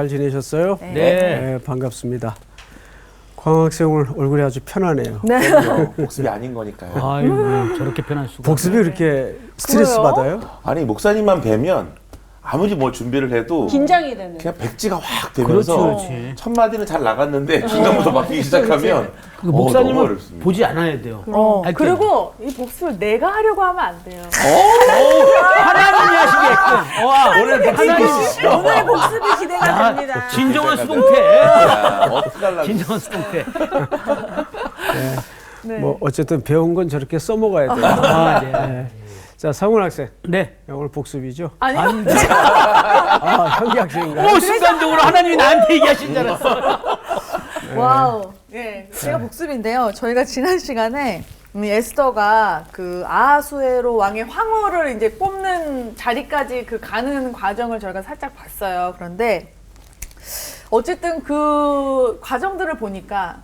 잘 지내셨어요? 네. 네, 반갑습니다. 광학생 오늘 얼굴이 아주 편하네요. 네. 복습이 아닌 거니까요. 아이고 저렇게 편할 수가. 복습이 그렇게 스트레스 그래요? 받아요? 아니 목사님만 뵈면 아무리 뭘 준비를 해도 긴장이 되는. 그냥 백지가 확 되면서 그렇지. 첫 마디는 잘 나가는데 중간부터 바뀌기 시작하면 그 너무 목사님은 어렵습니다. 보지 않아야 돼요. 알게. 그리고 이 복습을 내가 하려고 하면 안 돼요. 하나님이 하시게끔. 와, 오늘 복습이 오늘의 복습이 기대가 됩니다. 진정한 수동태. 어떡하려고. 진정한 수동태. 네. 뭐 어쨌든 배운 건 저렇게 써먹어야 돼요. 아, 네. 자, 상훈 학생. 네. 오늘 복습이죠? 아니요. 아, 현기 학생인가요? 오, 순간적으로 하나님이 나한테 얘기하신 줄 알았어. 와우. 네. 제가 복습인데요. 저희가 지난 시간에 에스더가 그 아하수에로 왕의 황후를 이제 뽑는 자리까지 그 가는 과정을 저희가 살짝 봤어요. 그런데 어쨌든 그 과정들을 보니까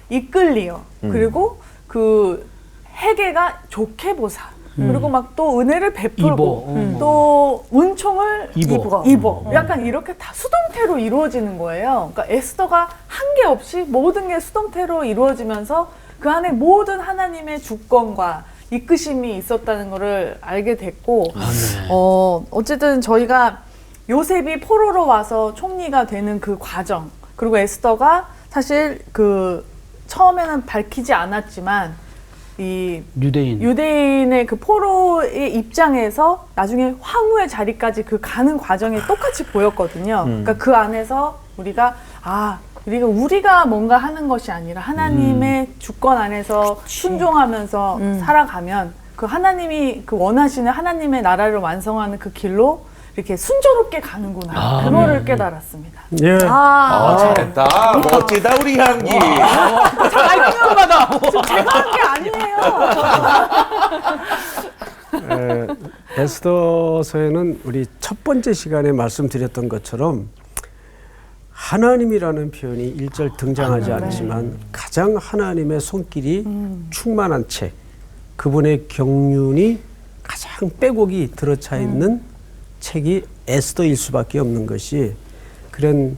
이끌리어 그리고 그 해계가 좋게 보사 그리고 막 또 은혜를 베풀고 또 은총을 입어. 약간 이렇게 다 수동태로 이루어지는 거예요. 그러니까 에스더가 한 게 없이 모든 게 수동태로 이루어지면서 그 안에 모든 하나님의 주권과 이끄심이 있었다는 것을 알게 됐고 어쨌든 저희가 요셉이 포로로 와서 총리가 되는 그 과정 그리고 에스더가 사실 그 처음에는 밝히지 않았지만 이 유대인의 그 포로의 입장에서 나중에 황후의 자리까지 그 가는 과정이 똑같이 보였거든요. 그러니까 그 안에서 우리가 뭔가 하는 것이 아니라 하나님의 주권 안에서 순종하면서 살아가면 그 하나님이 그 원하시는 하나님의 나라를 완성하는 그 길로 이렇게 순조롭게 가는구나. 그거를 깨달았습니다. 예. 잘했다. 멋지다 우리 향기. 잘 알기만 제가 한 게 아니에요. 에스더서에는 우리 첫 번째 시간에 말씀드렸던 것처럼 하나님이라는 표현이 1절 등장하지 않지만 가장 하나님의 손길이 충만한 책, 그분의 경륜이 가장 빼곡이 들어차 있는 책이 에스더일 수밖에 없는 것이 그런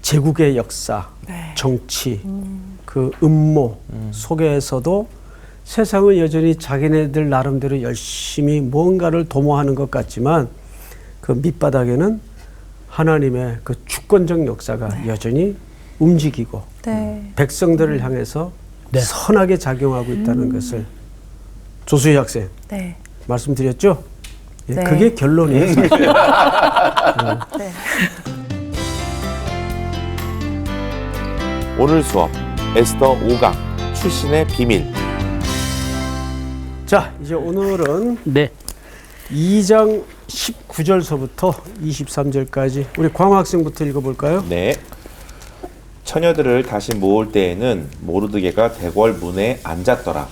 제국의 역사, 정치, 그 음모 속에서도 세상은 여전히 자기네들 나름대로 열심히 뭔가를 도모하는 것 같지만 그 밑바닥에는 하나님의 그 주권적 역사가 여전히 움직이고 백성들을 향해서 선하게 작용하고 있다는 것을 조수희 학생 말씀드렸죠? 예, 그게 결론이에요. 오늘 수업 에스더 5강 출신의 비밀. 자, 이제 오늘은 2장 19절서부터 23절까지 우리 광화 학생부터 읽어볼까요? 네. 처녀들을 다시 모을 때에는 모르드게가 대궐 문에 앉았더라.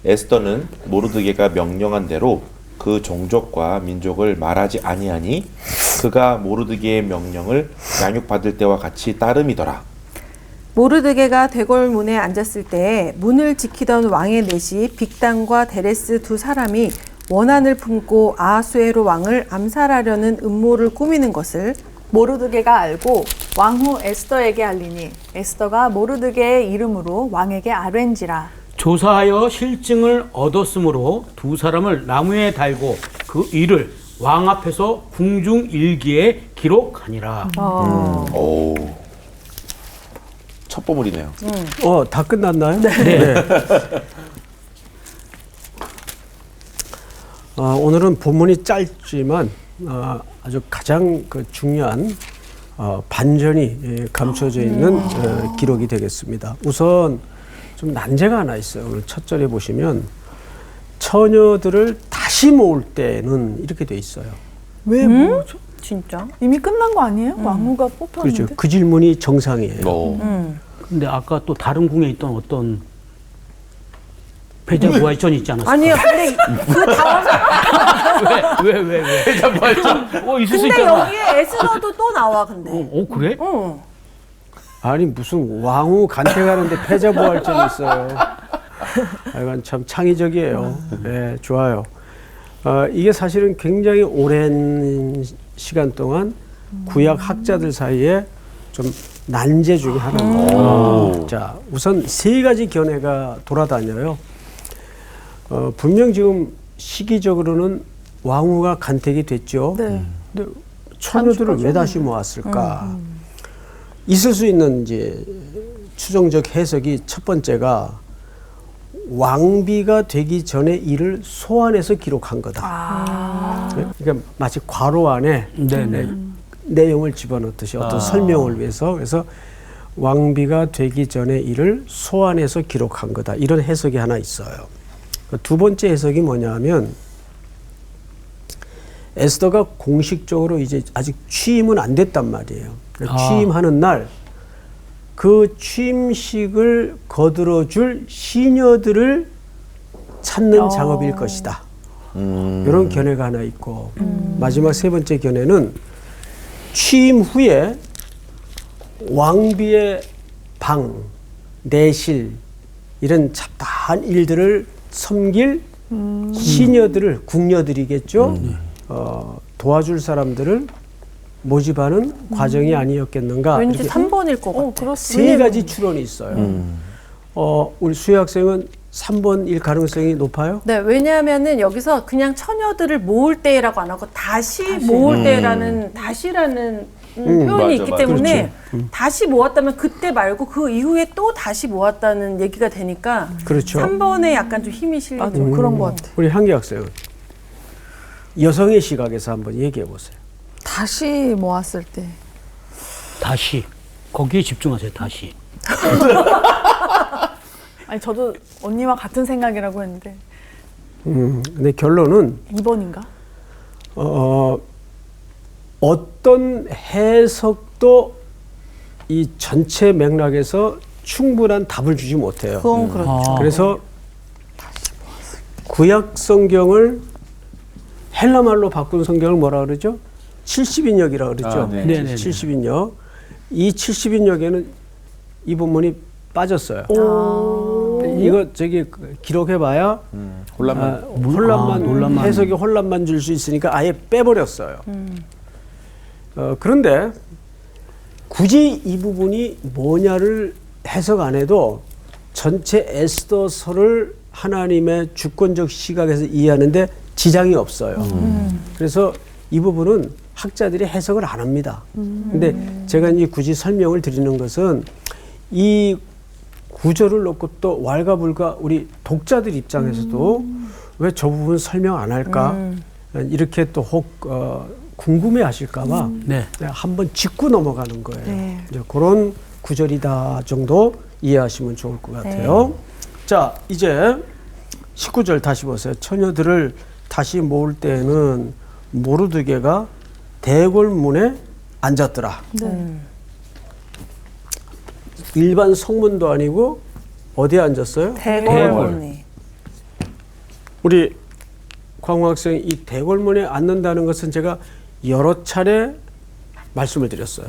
에스더는 모르드게가 명령한 대로 그 종족과 민족을 말하지 아니하니 그가 모르드게의 명령을 양육받을 때와 같이 따름이더라. 모르드게가 대궐 문에 앉았을 때 문을 지키던 왕의 넷이 빅단과 데레스 두 사람이 원한을 품고 아하수에로 왕을 암살하려는 음모를 꾸미는 것을 모르드게가 알고 왕후 에스더에게 알리니 에스더가 모르드게의 이름으로 왕에게 아뢰는지라. 조사하여 실증을 얻었으므로 두 사람을 나무에 달고 그 일을 왕 앞에서 궁중 일기에 기록하니라. 오. 첫 보물이네요. 다 끝났나요? 네. 오늘은 본문이 짧지만 아주 가장 그 중요한 반전이 감춰져 있는 기록이 되겠습니다. 우선 좀 난제가 하나 있어요. 오늘 첫 절에 보시면 처녀들을 다시 모을 때는 이렇게 돼 있어요. 왜 뭐죠? 진짜? 이미 끝난 거 아니에요? 왕후가 뽑혔는데? 그렇죠. 그 질문이 정상이에요. 근데 아까 또 다른 궁에 있던 어떤 패자부활전 있지 않았어요? 아니요. 근데 그 다음 왜? 패자부활전? 있을 수 근데 있잖아. 여기에 에스더도 또 나와 근데. 그래? 아니 무슨 왕후 간택하는데 패자부활전이 있어요. 이건 참 창의적이에요. 네, 좋아요. 이게 사실은 굉장히 오랜 시간 동안 구약 학자들 사이에 좀 난제 중에 하나입니다. 자, 우선 세 가지 견해가 돌아다녀요. 분명 지금 시기적으로는 왕후가 간택이 됐죠. 네. 근데 처녀들을 왜 다시 모았을까? 있을 수 있는 이제 추정적 해석이 첫 번째가 왕비가 되기 전에 일을 소환해서 기록한 거다. 그러니까 마치 괄호 안에 내용을 집어넣듯이 어떤 설명을 위해서 그래서 왕비가 되기 전에 일을 소환해서 기록한 거다. 이런 해석이 하나 있어요. 두 번째 해석이 뭐냐면 에스더가 공식적으로 이제 아직 취임은 안 됐단 말이에요. 취임하는 날 그 취임식을 거들어줄 시녀들을 찾는 작업일 것이다. 이런 견해가 하나 있고 마지막 세 번째 견해는 취임 후에 왕비의 방, 내실 이런 잡다한 일들을 섬길 시녀들을 궁녀들이겠죠. 도와줄 사람들을 모집하는 과정이 아니었겠는가. 왠지 이렇게 3번일 것 같아요. 세 가지 추론이 있어요. 우리 수혜 학생은 3번일 가능성이 높아요? 네, 왜냐하면은 여기서 그냥 처녀들을 모을 때라고 안 하고 다시 모을 때라는 다시라는 표현이 맞아, 있기 맞아. 때문에 다시 모았다면 그때 말고 그 이후에 또 다시 모았다는 얘기가 되니까 그렇죠. 3번에 약간 좀 힘이 실리죠. 맞아, 그런 것 같아. 우리 향기 학생은 여성의 시각에서 한번 얘기해 보세요. 다시 모았을 때. 다시 거기에 집중하세요. 다시. 아니 저도 언니와 같은 생각이라고 했는데 근데 결론은 2번인가? 어떤 해석도 이 전체 맥락에서 충분한 답을 주지 못해요. 그건 그렇죠. 그래서 구약 성경을 헬라말로 바꾼 성경을 뭐라 그러죠? 70인역이라고 그러죠. 네. 네네네. 70인역. 이 70인역에는 이 부분이 빠졌어요. 이거 저기 기록해봐야 혼란만 해석이 혼란만 줄 수 있으니까 아예 빼버렸어요. 그런데 굳이 이 부분이 뭐냐를 해석 안 해도 전체 에스더서를 하나님의 주권적 시각에서 이해하는데 지장이 없어요. 그래서 이 부분은 학자들이 해석을 안 합니다. 근데 제가 이제 굳이 설명을 드리는 것은 이 구절을 놓고 또 왈가불가 우리 독자들 입장에서도 왜 저 부분 설명 안 할까? 이렇게 또 혹 궁금해 하실까봐 네. 한번 짚고 넘어가는 거예요. 네. 이제 그런 구절이다 정도 이해하시면 좋을 것 같아요. 자, 이제 19절 다시 보세요. 처녀들을 다시 모을 때에는 모르드게가 대궐문에 앉았더라. 일반 성문도 아니고 어디에 앉았어요? 대궐문에. 우리 광호 학생 이 대궐문에 앉는다는 것은 제가 여러 차례 말씀을 드렸어요.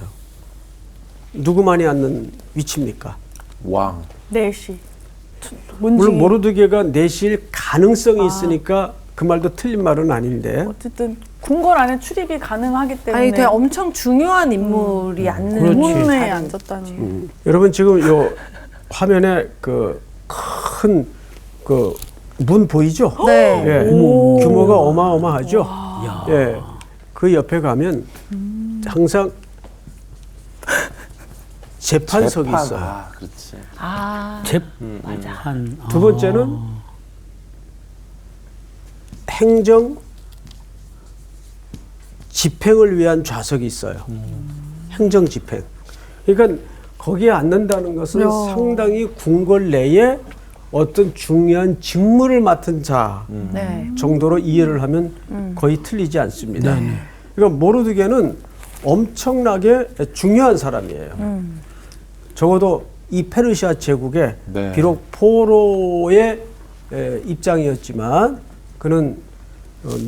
누구만이 앉는 위치입니까? 왕. 4시. 물론 모르드게가 내실 가능성이 있으니까 그 말도 틀린 말은 아닌데 어쨌든 궁궐 안에 출입이 가능하기 때문에 아니, 되게 엄청 중요한 인물이 앉는 그렇지. 문에 자리. 앉았다는 여러분 지금 요 화면에 그 큰 그 문 보이죠? 네. 예. 규모가 어마어마하죠. 예. 그 옆에 가면 항상 재판석이 있어요. 아, 그렇지. 재판. 두 번째는 행정 집행을 위한 좌석이 있어요. 행정 집행. 그러니까 거기에 앉는다는 것은 상당히 궁궐 내에 어떤 중요한 직무를 맡은 자 네. 정도로 이해를 하면 거의 틀리지 않습니다. 그러니까 모르드게는 엄청나게 중요한 사람이에요. 적어도 이 페르시아 제국의 네. 비록 포로의 입장이었지만 그는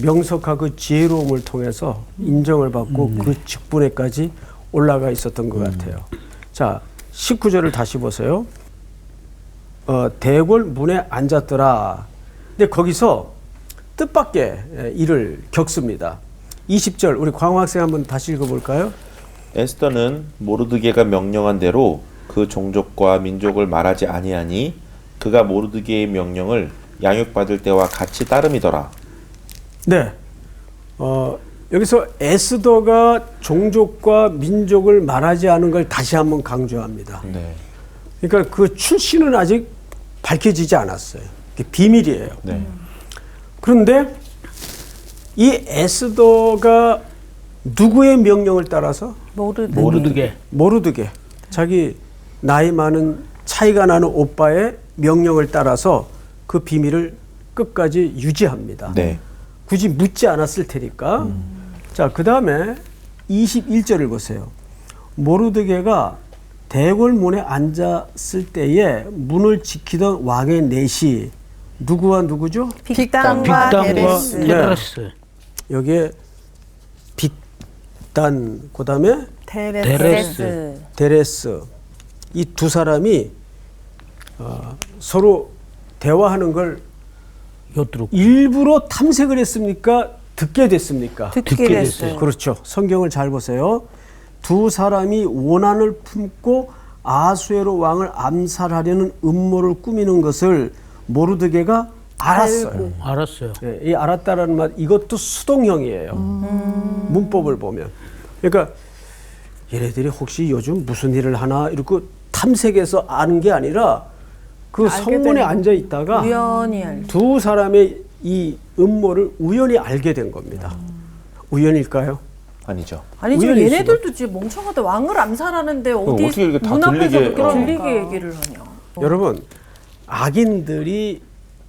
명석하고 지혜로움을 통해서 인정을 받고 그 직분에까지 올라가 있었던 것 같아요. 자, 19절을 다시 보세요. 대궐 문에 앉았더라. 근데 거기서 뜻밖의 일을 겪습니다. 20절 우리 광호 학생 한번 다시 읽어볼까요? 에스더는 모르드게가 명령한 대로 그 종족과 민족을 말하지 아니하니 그가 모르드게의 명령을 양육받을 때와 같이 따름이더라. 네. 여기서 에스더가 종족과 민족을 말하지 않은 걸 다시 한번 강조합니다. 네. 그러니까 그 출신은 아직 밝혀지지 않았어요. 그게 비밀이에요. 네. 그런데 이 에스더가 누구의 명령을 따라서? 모르드게. 모르드게. 자기 나이 많은 차이가 나는 오빠의 명령을 따라서 그 비밀을 끝까지 유지합니다. 네. 굳이 묻지 않았을 테니까. 자, 그 다음에 21절을 보세요. 모르드게가 대궐문에 앉았을 때에 문을 지키던 왕의 넷이 누구와 누구죠? 빅단과 데레스. 테레스. 여기에 빅단, 그 다음에 데레스. 데레스. 이 두 사람이 서로 대화하는 걸 엿들었고. 일부러 탐색을 했습니까? 듣게 됐습니까? 듣게 듣게 됐어요. 그렇죠. 성경을 잘 보세요. 두 사람이 원한을 품고 아수에로 왕을 암살하려는 음모를 꾸미는 것을 모르드게가 알았어요. 알았어요. 예, 이 알았다라는 말 이것도 수동형이에요. 문법을 보면. 그러니까 얘네들이 혹시 요즘 무슨 일을 하나 이렇게 탐색해서 아는 게 아니라 그 성문에 앉아 있다가 우연히 알. 두 사람의 이 음모를 우연히 알게 된 겁니다. 우연일까요? 아니죠. 아니 지금 우연일 얘네들도 지금 멍청하다. 왕을 암살하는데 어디 어떻게 이렇게 다 문 앞에서 들리게, 들리게 얘기를 하냐. 여러분, 악인들이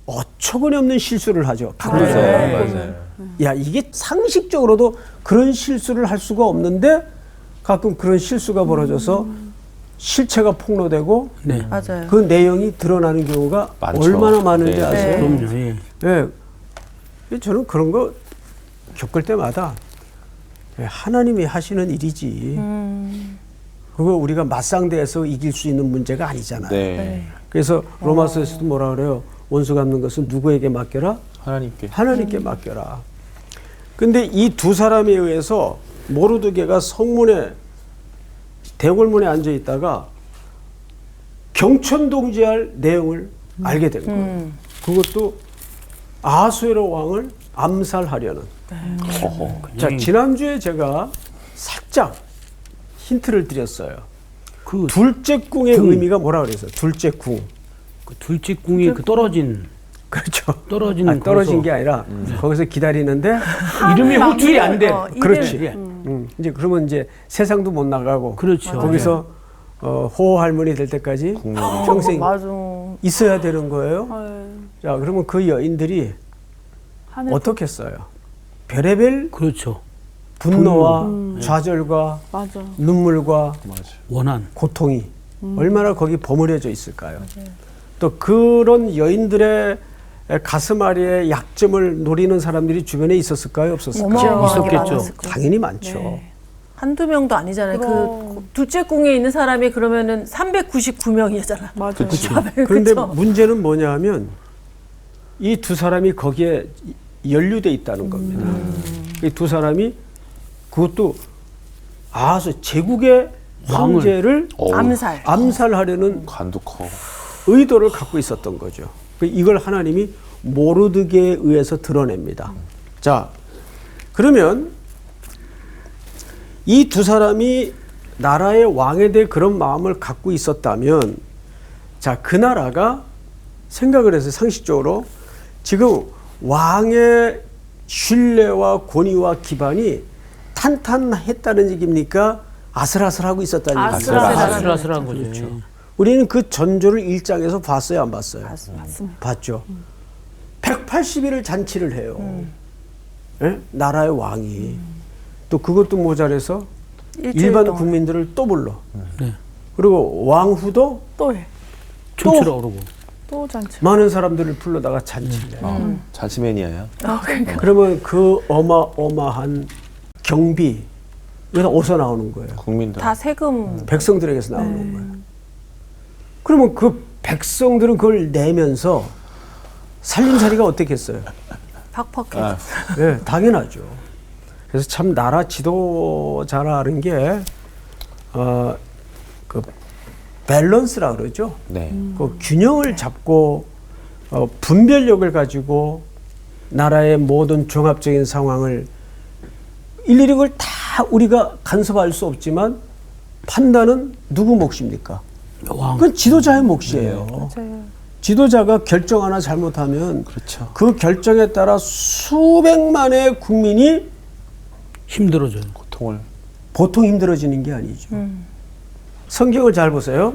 어처구니없는 실수를 하죠. 가끔. 맞아요. 야, 이게 상식적으로도 그런 실수를 할 수가 없는데 가끔 그런 실수가 벌어져서 실체가 폭로되고 네. 맞아요. 그 내용이 드러나는 경우가 많죠. 얼마나 많은지 네. 아세요? 그럼요. 예. 예. 저는 그런 거 겪을 때마다 하나님이 하시는 일이지. 그거 우리가 맞상대해서 이길 수 있는 문제가 아니잖아요. 네. 그래서 로마서에서도 뭐라 그래요? 원수 갚는 것은 누구에게 맡겨라? 하나님께. 하나님께 맡겨라. 근데 이 두 사람에 의해서 모르드게가 성문에 대궐문에 앉아 있다가 경천동지할 내용을 알게 된 거예요. 그것도 아수에로 왕을 암살하려는. 자, 지난주에 제가 살짝 힌트를 드렸어요. 그 둘째 궁의 의미가 뭐라 그랬어요? 둘째 궁. 그 둘째 궁이 그 떨어진 그렇죠. 떨어지는 아니, 떨어진 거기서. 게 아니라 거기서 기다리는데 이름이 호출이 안 돼. 그렇지. 예. 이제 그러면 이제 세상도 못 나가고 그렇죠. 거기서 호호 할머니 될 때까지 평생 맞아. 있어야 되는 거예요. 아유, 자, 그러면 그 여인들이 하늘 어떻게 써요? 별의별 그렇죠. 분노와 좌절과 맞아. 눈물과 원한. 고통이 얼마나 거기 버무려져 있을까요? 또 그런 여인들의 가슴 아래에 약점을 노리는 사람들이 주변에 있었을까요? 없었을까요? 어마어마하게 있었겠죠. 많았을 거예요. 당연히 많죠. 네. 한두 명도 아니잖아요. 그럼. 그 둘째 궁에 있는 사람이 그러면은 399명이잖아. 맞아. 그런데 문제는 뭐냐 하면 이 두 사람이 거기에 연루돼 있다는 겁니다. 이 두 사람이 그것도 아주 제국의 황제를 암살. 암살하려는 간도 커. 의도를 갖고 있었던 거죠. 이걸 하나님이 모르드게에 의해서 드러냅니다. 자, 그러면 이 두 사람이 나라의 왕에 대해 그런 마음을 갖고 있었다면, 자, 그 나라가 생각을 해서 상식적으로 지금 왕의 신뢰와 권위와 기반이 탄탄했다는 얘기입니까? 아슬아슬하고 있었다는 얘기입니까? 아슬아슬한 거죠. 우리는 그 전조를 1장에서 봤어요, 안 봤어요? 맞습니다. 봤죠. 180일을 잔치를 해요. 예? 나라의 왕이. 또 그것도 모자라서 일반 국민들을 또 불러. 네. 그리고 왕후도 또 해. 춤추러 오르고. 또 잔치. 많은 사람들을 불러다가 잔치를 해요. 잔치 매니아야. 그러면 그 어마어마한 경비, 이거 다 어디서 나오는 거예요? 국민들. 다 세금. 백성들에게서 나오는 거예요. 그러면 그 백성들은 그걸 내면서 살림살이가 어떻겠어요? 팍팍해. 네, 당연하죠. 그래서 참 나라 지도자라는 게 그 밸런스라 그러죠. 네. 그 균형을 잡고 분별력을 가지고 나라의 모든 종합적인 상황을 일일이 그걸 다 우리가 간섭할 수 없지만 판단은 누구 몫입니까? 왕. 그건 지도자의 몫이에요. 맞아요. 지도자가 결정 하나 잘못하면 그렇죠. 그 결정에 따라 수백만의 국민이 힘들어져요. 고통을. 보통 힘들어지는 게 아니죠. 성경을 잘 보세요.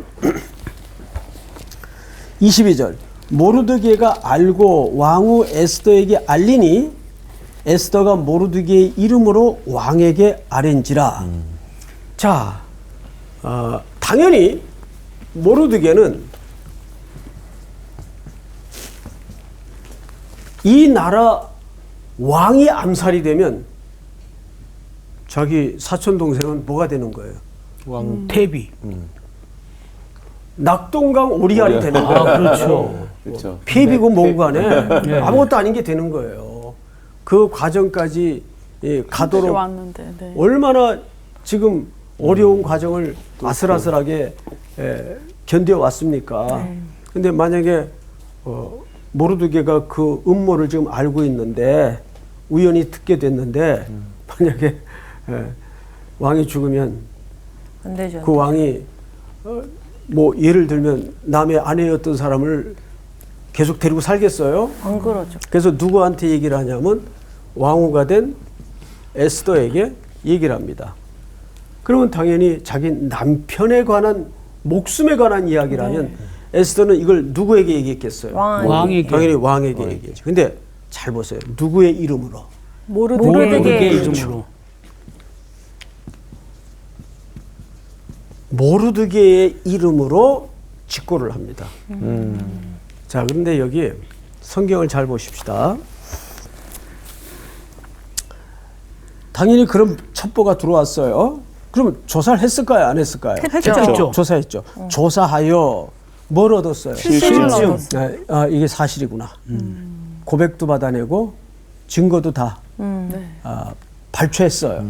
22절. 모르드게가 알고 왕후 에스더에게 알리니 에스더가 모르드게의 이름으로 왕에게 아뢰니라. 자, 당연히 모르드게는 이 나라 왕이 암살이 되면 자기 사촌 동생은 뭐가 되는 거예요? 왕. 태비. 낙동강 오리알이 되는 거예요. 아, 그렇죠. 그렇죠. 폐비고 뭐고 간에 네. 아무것도 아닌 게 되는 거예요. 그 과정까지 가도록 왔는데. 네. 얼마나 지금 어려운 과정을 아슬아슬하게 견뎌왔습니까? 근데 만약에 모르드게가 그 음모를 지금 알고 있는데 우연히 듣게 됐는데 만약에 왕이 죽으면 안 되죠. 그 왕이 뭐 예를 들면 남의 아내였던 사람을 계속 데리고 살겠어요? 안 그러죠. 그래서 누구한테 얘기를 하냐면 왕후가 된 에스더에게 얘기를 합니다. 그러면 당연히 자기 남편에 관한 목숨에 관한 이야기를 하면 에스더는 이걸 누구에게 얘기했겠어요? 왕에게. 당연히 왕에게 얘기했죠. 근데 잘 보세요. 누구의 이름으로? 모르드게 이름으로. 모르드게의 이름으로 직고를 합니다. 자, 그런데 여기 성경을 잘 보십시다. 당연히 그런 첩보가 들어왔어요. 그럼 조사를 했을까요? 안 했을까요? 했죠. 조사했죠. 조사하여 뭘 얻었어요? 실증을 얻었어요. 네, 이게 사실이구나. 고백도 받아내고 증거도 다 발췌했어요.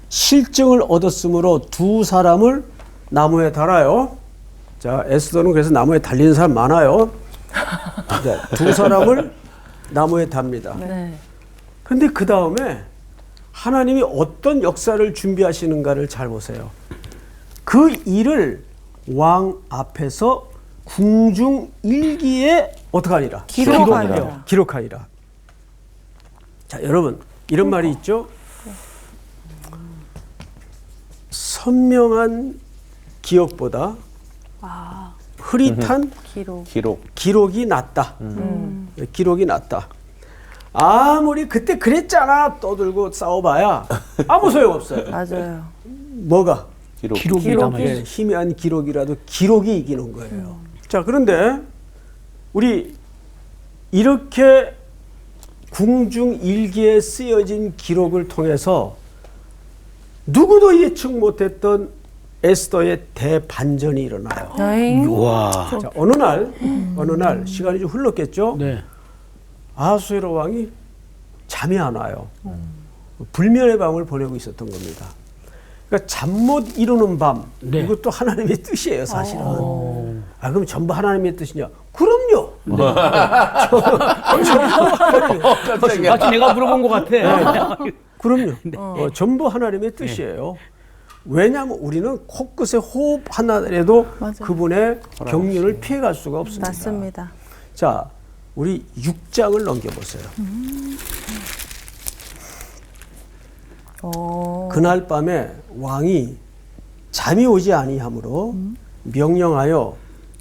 실증을 얻었으므로 두 사람을 나무에 달아요. 자, 에스더는 그래서 나무에 달리는 사람 많아요. 자, 두 사람을 나무에 답니다. 네. 근데 그 다음에 하나님이 어떤 역사를 준비하시는가를 잘 보세요. 그 일을 왕 앞에서 궁중일기에 어떻게 하니라? 기록하니라. 자, 여러분 이런 말이 있죠. 선명한 기억보다 흐릿한 기록이 낫다. 기록이 낫다. 아무리 그때 그랬잖아 떠들고 싸워봐야 아무 소용 없어요. 맞아요. 뭐가? 기록이 남아있어요. 네, 희미한 기록이라도 기록이 이기는 거예요. 자, 그런데 우리 이렇게 궁중 일기에 쓰여진 기록을 통해서 누구도 예측 못했던 에스더의 대반전이 일어나요. 와. 자, 어느 날 시간이 좀 흘렀겠죠. 네. 아하수에로 왕이 잠이 안 와요. 불면의 밤을 보내고 있었던 겁니다. 그러니까 잠 못 이루는 밤, 네. 이것도 하나님의 뜻이에요, 사실은. 그럼 전부 하나님의 뜻이냐? 그럼요. 마치 내가 물어본 것 같아. 그럼요. 전부 하나님의 뜻이에요. 왜냐하면 우리는 코끝에 호흡 하나라도 그분의 경륜을 피해갈 수가 없습니다. 맞습니다. 자, 우리 6장을 넘겨보세요. 그날 밤에 왕이 잠이 오지 아니하므로 명령하여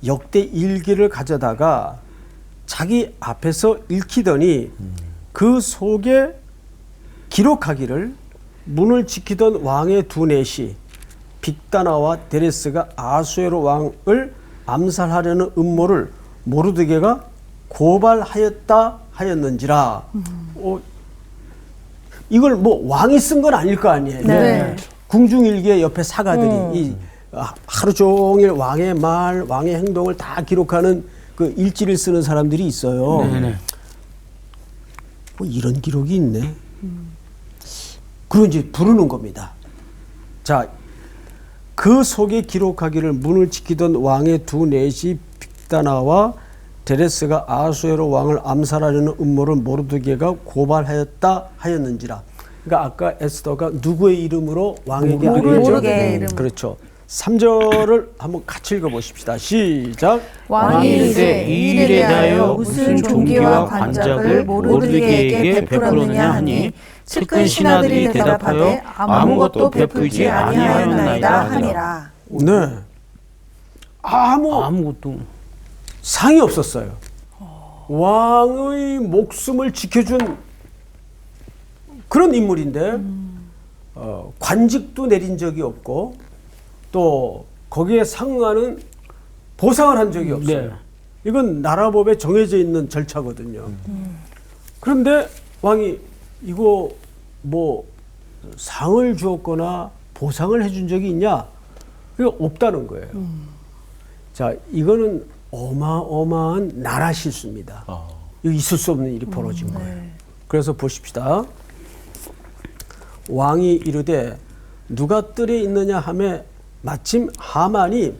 역대 일기를 가져다가 자기 앞에서 읽히더니 그 속에 기록하기를 문을 지키던 왕의 두 넷이 빅다나와 데레스가 아수에로 왕을 암살하려는 음모를 모르드게가 고발하였다 하였는지라. 이걸 뭐 왕이 쓴 건 아닐 거 아니에요. 네. 궁중일기의 옆에 사가들이 이 하루 종일 왕의 말, 왕의 행동을 다 기록하는 그 일지를 쓰는 사람들이 있어요. 네네. 뭐 이런 기록이 있네. 그런 이제 부르는 겁니다. 자, 그 속에 기록하기를 문을 지키던 왕의 두 넷이 빅다나와 데레스가 아수에로 왕을 암살하려는 음모를 모르드게가 고발하였다 하였는지라. 그러니까 아까 에스더가 누구의 이름으로 왕에게 알려줘? 모르드게의 이름. 그렇죠. 3절을 한번 같이 읽어보십시다. 시작. 왕이 이르되 이 일에 대하여 무슨 종기와 관작을 모르드게에게 베풀었느냐 하니 측근 신하들이 대답하되 아무것도 베풀지 아니하였나이다 하니라. 네. 아무것도. 상이 없었어요. 왕의 목숨을 지켜준 그런 인물인데 관직도 내린 적이 없고 또 거기에 상응하는 보상을 한 적이 없어요. 네. 이건 나라법에 정해져 있는 절차거든요. 그런데 왕이 이거 뭐 상을 주었거나 보상을 해준 적이 있냐? 그게 없다는 거예요. 자, 이거는 어마어마한 나라 실수입니다. 이거 있을 수 없는 일이 벌어진 거예요. 그래서 보십시다. 왕이 이르되 누가 뜰에 있느냐 하매 마침 하만이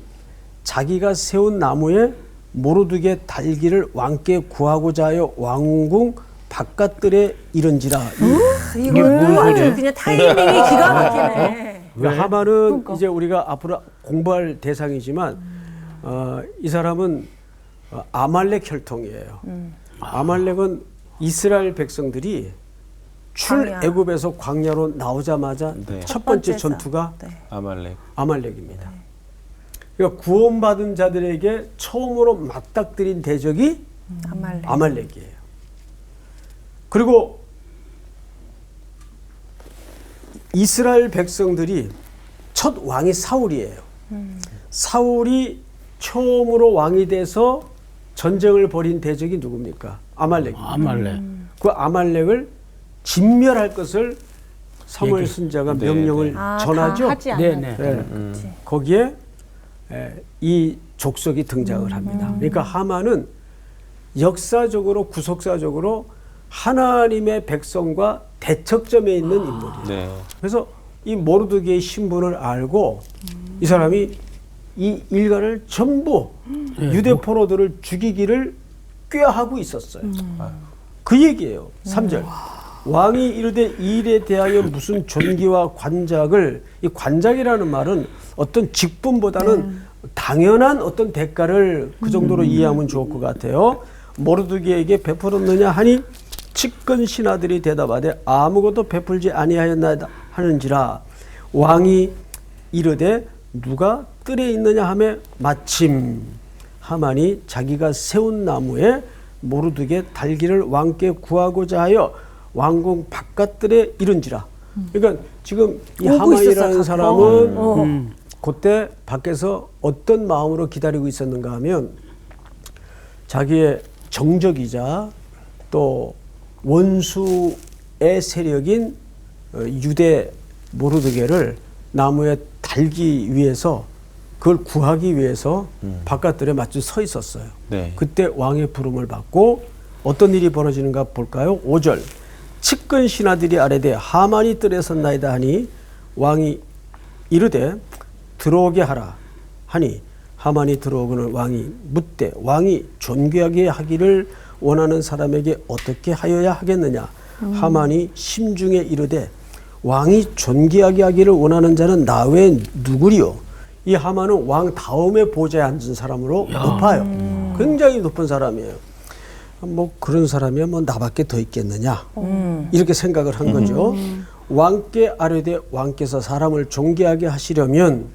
자기가 세운 나무에 모르드게 달기를 왕께 구하고자 하여 왕궁 바깥들에 이른지라. 이거는 아주 그냥 타이밍이 기가 막히네. 하만은 이제 우리가 앞으로 공부할 대상이지만 이 사람은 아말렉 혈통이에요. 아말렉은 이스라엘 백성들이 출애굽에서 광야로 나오자마자 네. 첫 번째 첫 번째 전투가 아말렉. 아말렉입니다. 그러니까 구원받은 자들에게 처음으로 맞닥뜨린 대적이 아말렉이에요. 그리고 이스라엘 백성들이 첫 왕이 사울이에요. 사울이 처음으로 왕이 돼서 전쟁을 벌인 대적이 누굽니까? 아말렉입니다. 아말렉. 그 아말렉을 진멸할 것을 사무엘 선지자가 네, 명령을 네. 전하죠. 하지 네네. 네. 거기에 이 족속이 등장을 합니다. 그러니까 하만은 역사적으로 구속사적으로 하나님의 백성과 대척점에 있는 인물이에요. 네. 그래서 이 모르드게의 신분을 알고 이 사람이 이 일가를 전부 유대 포로들을 죽이기를 꾀하고 있었어요. 그 얘기예요. 3절. 왕이 이르되 이 일에 대하여 무슨 존귀와 관작을, 이 관작이라는 말은 어떤 직분보다는 당연한 어떤 대가를 그 정도로 이해하면 좋을 것 같아요. 모르드게에게 베풀었느냐 하니 측근 신하들이 대답하되 아무것도 베풀지 아니하였나이다 하는지라. 왕이 이르되 누가 뜰에 있느냐 하매 마침 하만이 자기가 세운 나무에 모르드게 달기를 왕께 구하고자 하여 왕궁 바깥들에 이른지라. 그러니까 지금 이 하만이라는 사람은 그때 밖에서 어떤 마음으로 기다리고 있었는가 하면 자기의 정적이자 또 원수의 세력인 유대 모르드게를 나무에 달기 위해서 그걸 구하기 위해서 바깥들에 마치 서 있었어요. 네. 그때 왕의 부름을 받고 어떤 일이 벌어지는가 볼까요? 5절. 측근 신하들이 아뢰되 하만이 뜰에 섰나이다 하니 왕이 이르되 들어오게 하라 하니 하만이 들어오거늘 왕이 묻되 왕이 존귀하게 하기를 원하는 사람에게 어떻게 하여야 하겠느냐. 하만이 심중에 이르되 왕이 존귀하게 하기를 원하는 자는 나 외에 누구리요? 이 하만은 왕 다음에 보좌에 앉은 사람으로 높아요. 굉장히 높은 사람이에요. 뭐 그런 사람이야 뭐 나밖에 더 있겠느냐 이렇게 생각을 한 거죠. 왕께 아뢰되 왕께서 사람을 존귀하게 하시려면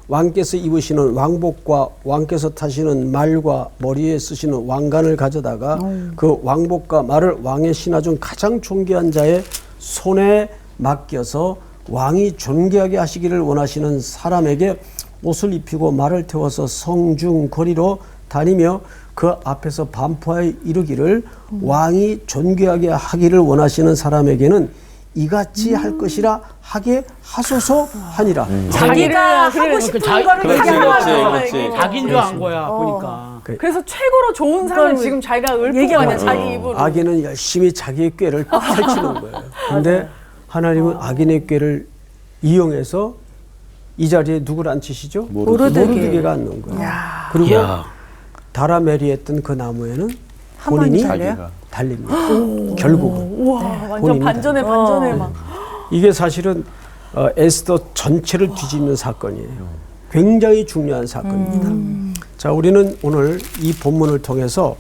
왕께서 입으시는 왕복과 왕께서 타시는 말과 머리에 쓰시는 왕관을 가져다가 그 왕복과 말을 왕의 신하 중 가장 존귀한 자의 손에 맡겨서 왕이 존귀하게 하시기를 원하시는 사람에게 옷을 입히고 말을 태워서 성중 거리로 다니며 그 앞에서 반포하여 이르기를 왕이 존귀하게 하기를 원하시는 사람에게는 이같이 할 것이라 하게 하소서 하니라. 자기가 하고 싶은 거를 하게 하는 그렇지. 자기인 줄 안 거야. 보니까. 그래서 최고로 좋은 사람을 지금 자기가 읊고 가냐 자기 입으로. 악인은 열심히 자기의 꾀를 펼치는 거예요. 근데 하나님은 악인의 꾀를 이용해서 이 자리에 누구를 앉히시죠? 모르드게. 모르드게가 앉는 거예요. 그리고 이야. 다라메리했던 그 나무에는 하만이 본인이 달려요? 달립니다. 결국은 우와, 완전 본인이 반전에 반전에 막. 이게 사실은 에스더 전체를 뒤집는 사건이에요. 굉장히 중요한 사건입니다. 자, 우리는 오늘 이 본문을 통해서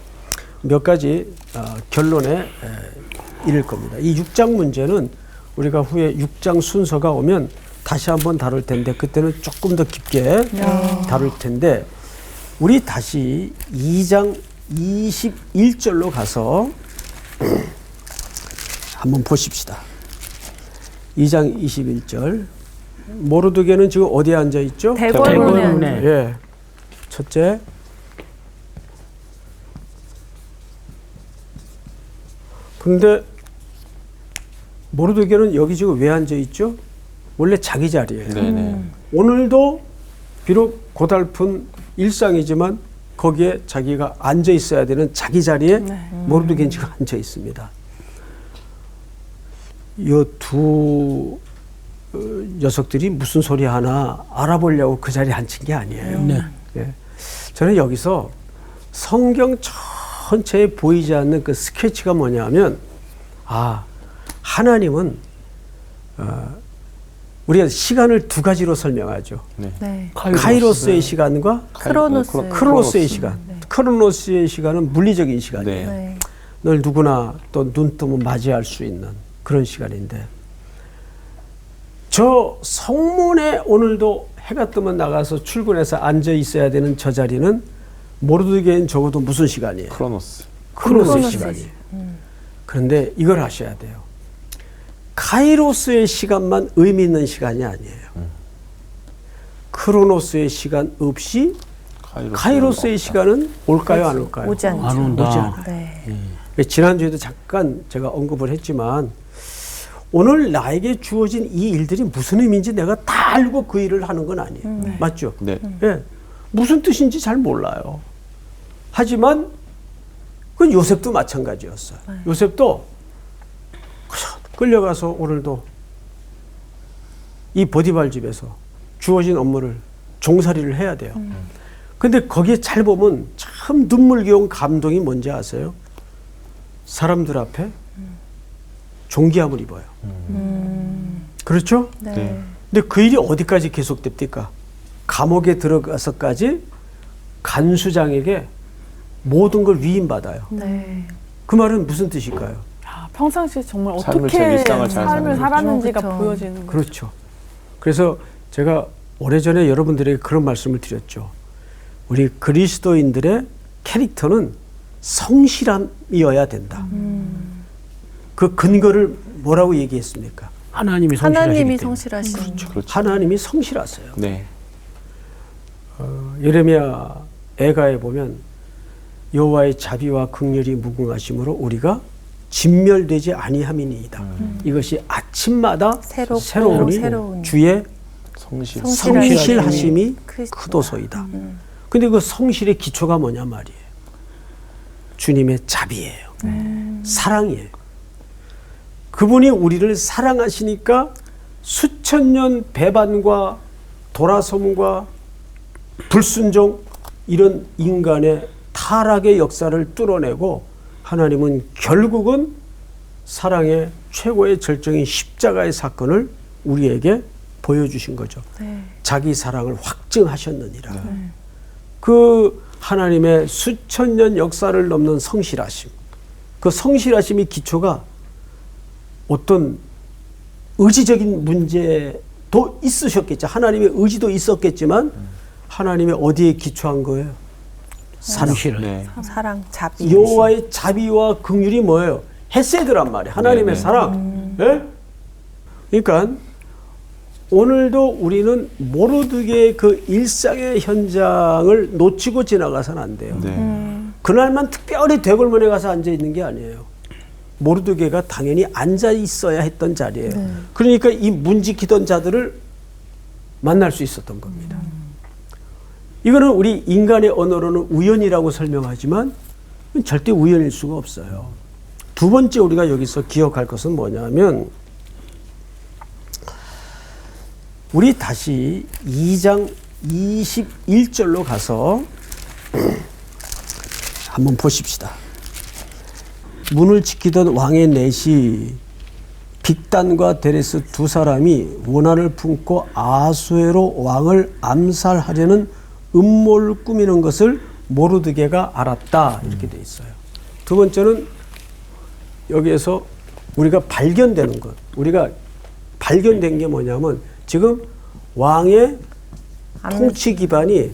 몇 가지 결론에 이를 겁니다. 이 6장 문제는 우리가 후에 6장 순서가 오면 다시 한번 다룰 텐데 그때는 조금 더 깊게 다룰 텐데 우리 다시 2장 21절로 가서 한번 보십시다. 2장 21절. 모르드게는 지금 어디에 앉아 있죠? 대궐문에. 예. 첫째. 그런데 모르드게는 여기 지금 왜 앉아 있죠? 원래 자기 자리예요. 네네. 오늘도 비록 고달픈 일상이지만 거기에 자기가 앉아 있어야 되는 자기 자리에 모르드게는 지금 앉아 있습니다. 이 두 녀석들이 무슨 소리 하나 알아보려고 그 자리에 앉힌 게 아니에요. 예. 저는 여기서 성경 전체에 보이지 않는 그 스케치가 뭐냐면 하나님은 우리가 시간을 두 가지로 설명하죠. 네. 카이로스의 시간과 크로노스의 시간. 크로노스의 시간은 물리적인 시간이에요. 네. 네. 늘 누구나 또 눈 뜨면 맞이할 수 있는 그런 시간인데 저 성문에 오늘도 해가 뜨면 나가서 출근해서 앉아 있어야 되는 저 자리는 모르드게는 적어도 무슨 시간이에요? 크로노스의 시간이에요. 그런데 이걸 아셔야 돼요. 카이로스의 시간만 의미 있는 시간이 아니에요. 크로노스의 시간 없이 카이로스의 시간은 올까요, 안 올까요? 오지 않죠. 안 온다. 오지 않아요. 네. 지난주에도 잠깐 제가 언급을 했지만 오늘 나에게 주어진 이 일들이 무슨 의미인지 내가 다 알고 그 일을 하는 건 아니에요. 맞죠? 네. 예. 무슨 뜻인지 잘 몰라요. 하지만 그 요셉도 마찬가지였어요. 요셉도 끌려가서 오늘도 이 보디발 집에서 주어진 업무를 종살이를 해야 돼요. 근데 거기에 잘 보면 참 눈물겨운 감동이 뭔지 아세요? 사람들 앞에 존귀함을 입어요. 그렇죠? 네. 근데 그 일이 어디까지 계속됩니까? 감옥에 들어가서까지 간수장에게 모든 걸 위임받아요. 네. 그 말은 무슨 뜻일까요? 야, 평상시에 정말 삶을 어떻게 잘 일상을 잘 삶을 사는 살았는지가 그렇죠. 보여지는 거죠. 그렇죠. 그래서 제가 오래전에 여러분들에게 그런 말씀을 드렸죠. 우리 그리스도인들의 캐릭터는 성실함이어야 된다. 그 근거를 뭐라고 얘기했습니까? 하나님이 하나님이 성실하시기 때문에. 성실하신. 그렇죠. 하나님이 성실하세요. 네. 예레미야 애가에 보면 여호와의 자비와 긍휼이 무궁하심으로 우리가 진멸되지 아니함이니이다. 이것이 아침마다 새로운 새로우니 주의 성실. 성실하심이 크시다. 크도소이다. 근데 그 성실의 기초가 뭐냐 말이에요. 주님의 자비예요. 사랑이에요. 그분이 우리를 사랑하시니까 수천 년 배반과 돌아섬과 불순종 이런 인간의 타락의 역사를 뚫어내고 하나님은 결국은 사랑의 최고의 절정인 십자가의 사건을 우리에게 보여주신 거죠. 네. 자기 사랑을 확증하셨느니라. 그 하나님의 수천 년 역사를 넘는 성실하심. 그 성실하심의 기초가 어떤 의지적인 문제도 있으셨겠죠. 하나님의 의지도 있었겠지만 하나님의 어디에 기초한 거예요? 사실. 네. 사랑, 자비. 여호와의 자비와 긍휼이 뭐예요? 헤세드란 말이에요. 하나님의 네. 사랑. 예? 그러니까 오늘도 우리는 모르드게의 그 일상의 현장을 놓치고 지나가서는 안 돼요. 네. 그날만 특별히 대궐문에 가서 앉아 있는 게 아니에요. 모르드게가 당연히 앉아 있어야 했던 자리예요. 그러니까 이 문 지키던 자들을 만날 수 있었던 겁니다. 이거는 우리 인간의 언어로는 우연이라고 설명하지만 절대 우연일 수가 없어요. 두 번째 우리가 여기서 기억할 것은 뭐냐면 우리 다시 2장 21절로 가서 한번 보십시다. 문을 지키던 왕의 넷이 빅단과 데레스 두 사람이 원한을 품고 아수에로 왕을 암살하려는 음모를 꾸미는 것을 모르드게가 알았다. 이렇게 돼 있어요. 두 번째는 여기에서 우리가 발견되는 것. 우리가 발견된 게 뭐냐면 지금 왕의 통치 기반이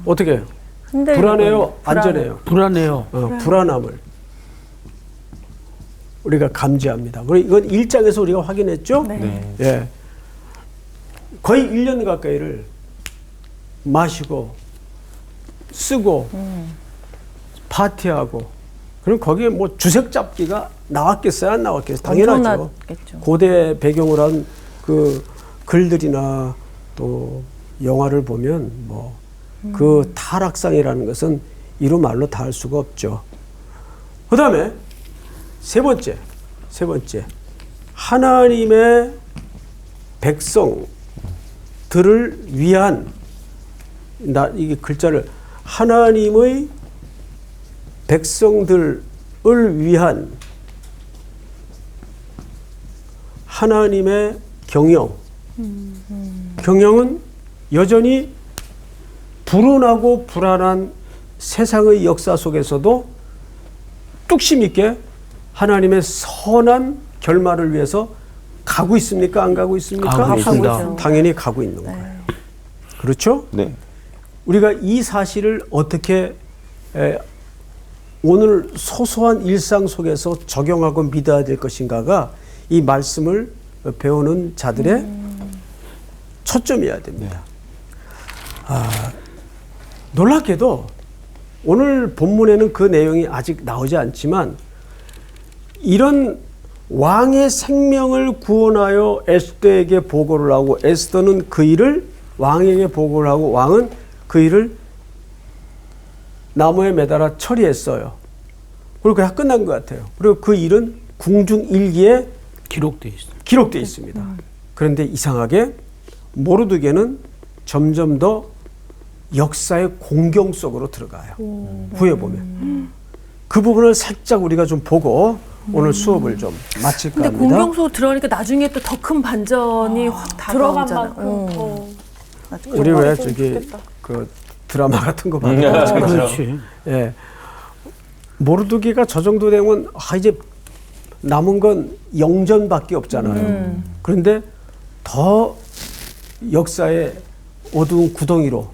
어떻게 해요? 불안해요? 안전해요? 불안해요. 불안함을 우리가 감지합니다. 이건 1장에서 우리가 확인했죠? 네. 예. 거의 1년 가까이를 마시고 쓰고 파티하고 그럼 거기에 뭐 주색 잡기가 나왔겠어요? 안 나왔겠어요? 당연하죠. 엄청났겠죠. 고대 배경으로 한 그 글들이나 또 영화를 보면 뭐 그 타락상이라는 것은 이루 말로 다 할 수가 없죠. 그 다음에 세 번째 하나님의 백성들을 위한 이게 글자를 하나님의 백성들을 위한 하나님의 경영은 여전히 불운하고 불안한 세상의 역사 속에서도 뚝심 있게 하나님의 선한 결말을 위해서 가고 있습니까? 안 가고 있습니까? 가고 있습니다. 당연히 가고 있는 거예요. 그렇죠? 네. 우리가 이 사실을 어떻게 오늘 소소한 일상 속에서 적용하고 믿어야 될 것인가가 이 말씀을 배우는 자들의 초점이어야 됩니다. 놀랍게도 오늘 본문에는 그 내용이 아직 나오지 않지만 이런 왕의 생명을 구원하여 에스더에게 보고를 하고 에스더는 그 일을 왕에게 보고를 하고 왕은 그 일을 나무에 매달아 처리했어요. 그리고 그냥 끝난 것 같아요. 그리고 그 일은 궁중일기에 기록되어 있습니다. 그런데 이상하게 모르드게는 점점 더 역사의 공경 속으로 들어가요. 후에 보면. 그 부분을 살짝 우리가 좀 보고 오늘 수업을 좀 마칠까 근데 합니다. 공경 속으로 들어가니까 나중에 또 더 큰 반전이 확 들어간 다가오잖아. 만큼 우리 왜 저기 그 드라마 같은 거 봐요. 그렇지. 예. 모르드게가 저 정도 되면 이제 남은 건 영전밖에 없잖아요. 그런데 더 역사의 어두운 구덩이로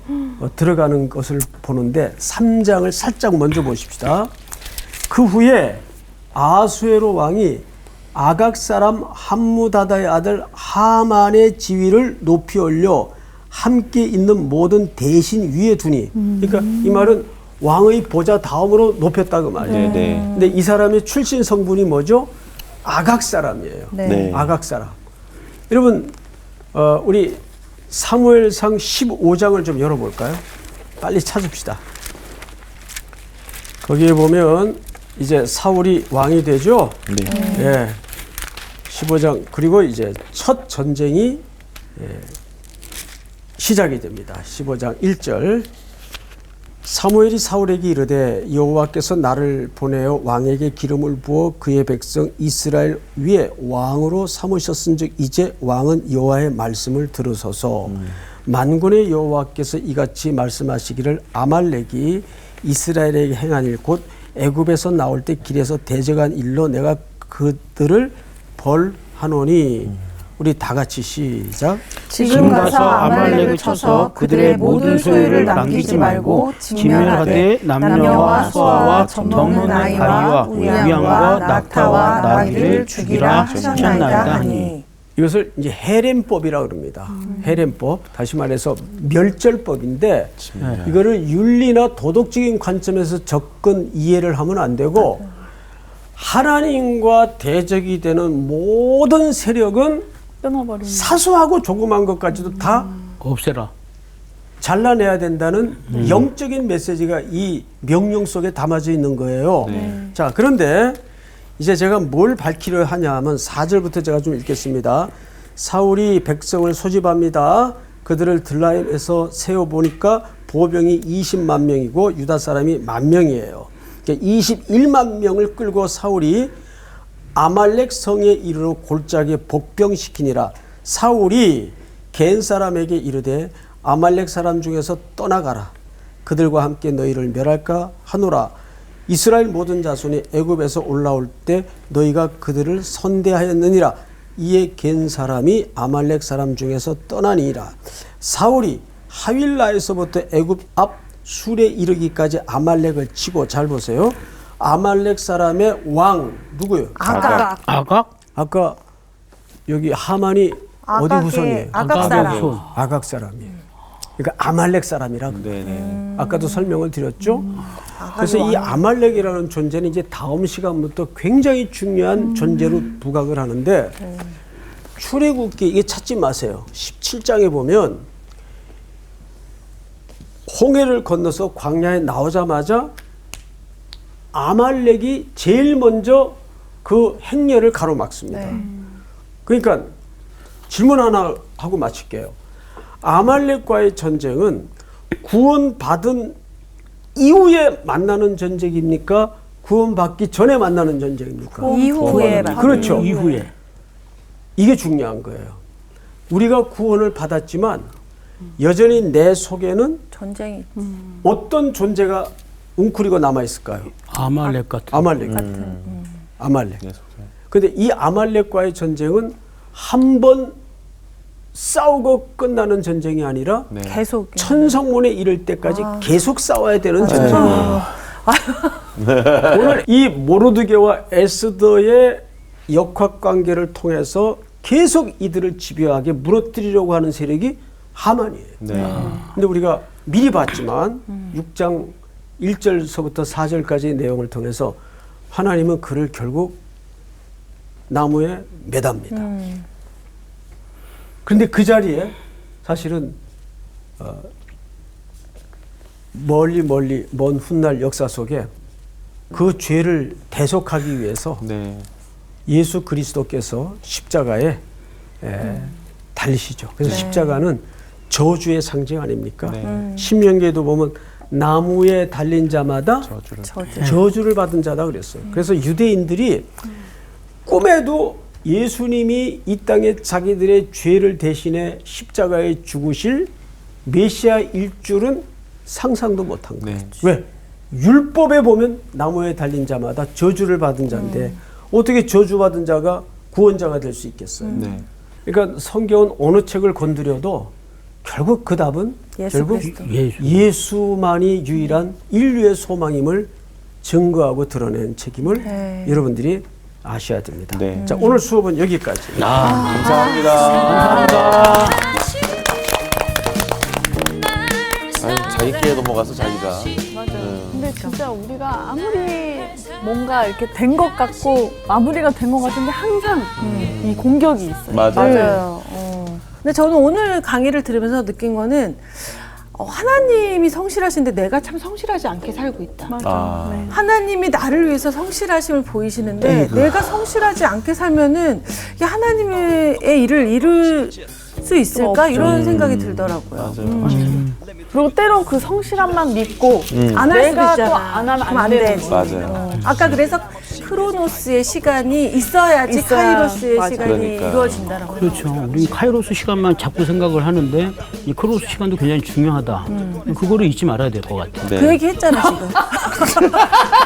들어가는 것을 보는데 3장을 살짝 먼저 보십시다. 그 후에 아수에로 왕이 아각 사람 함무다다의 아들 하만의 지위를 높이 올려 함께 있는 모든 대신 위에 두니. 그러니까 이 말은 왕의 보좌 다음으로 높였다 그 말이에요. 네. 근데 이 사람의 출신 성분이 뭐죠? 아각 사람이에요. 네. 아각 사람. 여러분 우리 사무엘상 15장을 좀 열어볼까요? 빨리 찾읍시다. 거기에 보면 이제 사울이 왕이 되죠. 네. 예. 15장 그리고 이제 첫 전쟁이 시작이 됩니다. 15장 1절 사무엘이 사울에게 이르되 여호와께서 나를 보내어 왕에게 기름을 부어 그의 백성 이스라엘 위에 왕으로 삼으셨은즉 이제 왕은 여호와의 말씀을 들으소서. 만군의 여호와께서 이같이 말씀하시기를 아말렉이 이스라엘에게 행한 일 곧 애굽에서 나올 때 길에서 대적한 일로 내가 그들을 벌하노니. 우리 다 같이 시작. 지금 가서 아말렉을 쳐서 그들의 모든 소유를 남기지 말고 진멸하되 남녀와 소아와 젖먹는 아이와 우양과 낙타와 나귀를 죽이라 하셨나이다 하니. 이것을 이제 헤렘법이라고 그럽니다. 헤렘법, 다시 말해서 멸절법인데 이거를 윤리나 도덕적인 관점에서 접근 이해를 하면 안 되고 하나님과 대적이 되는 모든 세력은 끊어버리는 사소하고 조그만 것까지도 다 없애라. 잘라내야 된다는 영적인 메시지가 이 명령 속에 담아져 있는 거예요. 자, 그런데 이제 제가 뭘 밝히려 하냐 하면 4절부터 제가 좀 읽겠습니다. 사울이 백성을 소집합니다. 그들을 들라임에서 세어보니까 보병이 20만 명이고 유다 사람이 10,000명이에요. 그러니까 21만 명을 끌고 사울이 아말렉 성에 이르러 골짜기에 복병시키니라. 사울이 겐 사람에게 이르되 아말렉 사람 중에서 떠나가라. 그들과 함께 너희를 멸할까 하노라. 이스라엘 모든 자손이 애굽에서 올라올 때 너희가 그들을 선대하였느니라. 이에 겐 사람이 아말렉 사람 중에서 떠나니라. 사울이 하윌라에서부터 애굽 앞 술에 이르기까지 아말렉을 치고, 잘 보세요. 아말렉 사람의 왕 누구요? 아각. 아각? 아까 여기 하만이 어디 후손이에요? 아각 사람. 후손. 아각 사람이에요. 그러니까 아말렉 사람이라고. 네네. 아까도 설명을 드렸죠. 그래서 이 아말렉이라는 존재는 이제 다음 시간부터 굉장히 중요한 존재로 부각을 하는데, 출애굽기 이게 찾지 마세요. 17장에 보면 홍해를 건너서 광야에 나오자마자 아말렉이 제일 먼저 그 행렬을 가로막습니다. 그러니까 질문 하나 하고 마칠게요. 아말렉과의 전쟁은 구원받은 이후에 만나는 전쟁입니까? 구원받기 전에 만나는 전쟁입니까? 이후에 그렇죠. 이후에. 이게 중요한 거예요. 우리가 구원을 받았지만 여전히 내 속에는 전쟁이 어떤 존재가 웅크리고 남아있을까요? 아말렉 같은. 아말렉. 아말렉. 근데 이 아말렉과의 전쟁은 한 번 싸우고 끝나는 전쟁이 아니라 네. 계속 천성문에 이를 때까지 계속 싸워야 되는 전쟁이에요. 오늘 이 모르드게와 에스더의 역학관계를 통해서 계속 이들을 집요하게 무너뜨리려고 하는 세력이 하만이에요. 네. 근데 우리가 미리 봤지만 6장 1절서부터 4절까지의 내용을 통해서 하나님은 그를 결국 나무에 매답니다. 그런데 그 자리에 사실은 멀리 먼 훗날 역사 속에 그 죄를 대속하기 위해서 네. 예수 그리스도께서 십자가에 달리시죠. 그래서 십자가는 저주의 상징 아닙니까? 네. 신명기에도 보면 나무에 달린 자마다 저주를 받은 자다 그랬어요. 그래서 유대인들이 꿈에도 예수님이 이 땅에 자기들의 죄를 대신해 십자가에 죽으실 메시아일 줄은 상상도 못한 거예요. 네. 왜? 율법에 보면 나무에 달린 자마다 저주를 받은 자인데 어떻게 저주받은 자가 구원자가 될 수 있겠어요? 네. 그러니까 성경은 어느 책을 건드려도 결국 그 답은 예수 결국 그리스도. 예수만이 유일한 인류의 소망임을 증거하고 드러낸 책임을 네. 여러분들이 아셔야 됩니다. 네. 자, 오늘 수업은 여기까지. 감사합니다. 아유, 자기끼리 넘어가서 자기가. 맞아요. 근데 진짜 우리가 아무리 뭔가 이렇게 된 것 같고 마무리가 된 것 같은데 항상 이 공격이 있어요. 맞아요. 근데 저는 오늘 강의를 들으면서 느낀 거는 하나님이 성실하신데 내가 참 성실하지 않게 살고 있다. 맞아. 아. 네. 하나님이 나를 위해서 성실하심을 보이시는데 내가 성실하지 않게 살면은 이게 하나님의 일을 이룰 수 있을까? 이런 생각이 들더라고요. 맞아요. 그리고 때로 그 성실함만 믿고 안 할 수도 내가 있잖아. 또 안 하면 그럼 안 안 되는 되지. 거예요. 맞아요. 아까 그래서 크로노스의 시간이 있어야지 있어야. 카이로스의 맞아. 시간이 그러니까요. 이루어진다는 거예요. 그렇죠. 우리 카이로스 시간만 자꾸 생각을 하는데 이 크로스 시간도 굉장히 중요하다. 그거를 잊지 말아야 될 것 같아요. 네. 그 얘기 했잖아 지금.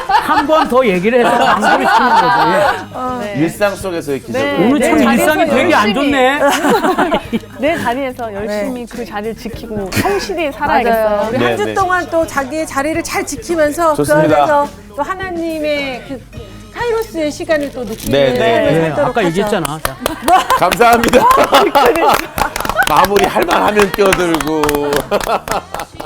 한 번 더 얘기를 해서 강조를 시키는 거죠. 예. 일상 속에서의 기적을. 네. 오늘 참 내 자리에서 일상이 되게 안 열심히. 좋네. 내 자리에서 열심히 그 자리를 지키고 성실히 살아야겠어요. 맞아요. 우리 네, 한 주 네. 동안 또 자기의 자리를 잘 지키면서 그 좋습니다. 안에서 또 하나님의 그 카이로스의 시간을 또 느끼는 네, 네. 삶을 네, 살도록 아까 하죠. 얘기했잖아. 자. 감사합니다. 마무리 할 만하면 끼어들고.